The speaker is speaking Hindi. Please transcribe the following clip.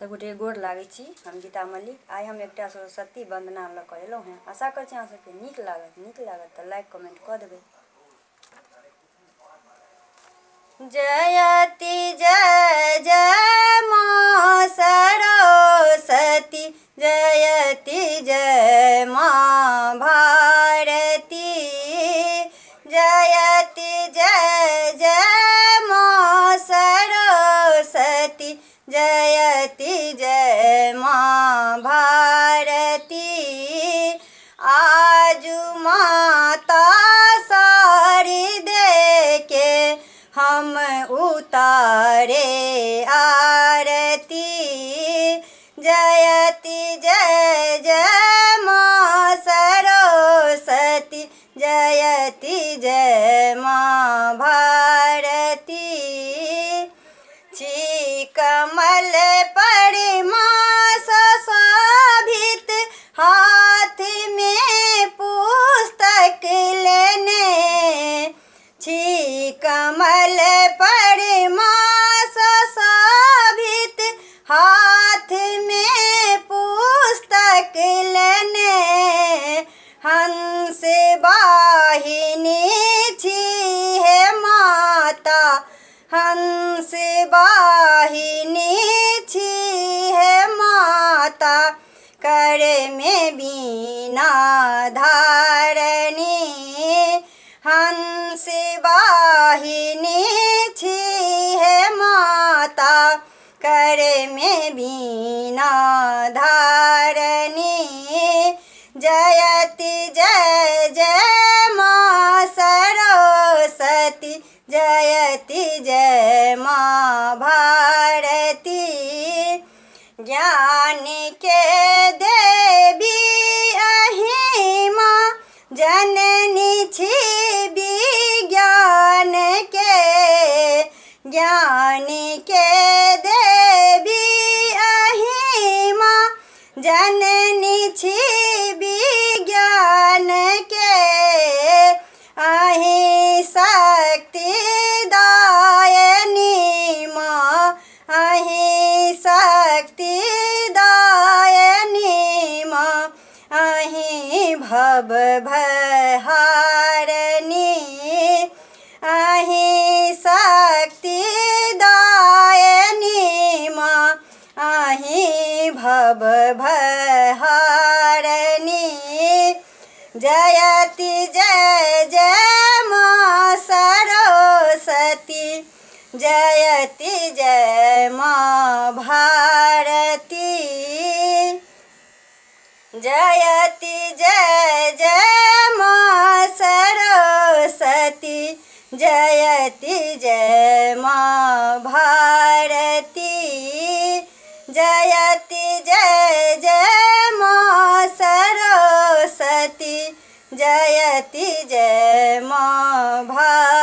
सबगोटे गोर लागै छी। हम गीता मल्लिक। आइ हम एकटा सरस्वती वंदना लऽ कऽ एलहुँ हैं। आशा करै छी अहाँ सबके नीक लागत तऽ लाइक कमेंट कऽ देबै। जयति जय जय माँ सरस्वती, जयति जय माँ भारती, जयति जय जय माँ सरस्वती, जयति जय माँ भारती। आजु माता सारी दे के हम उतारे आरती, जयति जय जय माँ सरस्वती, जयति जय माँ भारती। छी कमल परिमा शोभित, हाथ में पुस्तक लेने, छी कमल परिमा शोभित, हाथ में पुस्तक लेने, हंस वाहिनी छी हे माता, हंस वाहिनी छी हे माता, कर में बीना धारणी, हंस वाहिनी छी हे माता, कर में बीना धारणी। जयति जय जय माँ सरस्वती, जयति जय माँ भारती। ज्ञान के देवी अहि माँ, जननी छी विज्ञान के, ज्ञान के देवी अहि माँ, जननी छी विज्ञान के, अहि शक्ति दायनी माँ, अहि शक्ति दायनी माँ, अहि भव भहारणी, अहि शक्ति दायनी माँ, अहि भव भहारणी। जयति जय जय माँ सरस्वती, जयति जय माँ भारती, जयति जय जय माँ सरस्वती, जयति जय माँ भारती, जयति जय जय माँ सरस्वती, जयति जय माँ भारती।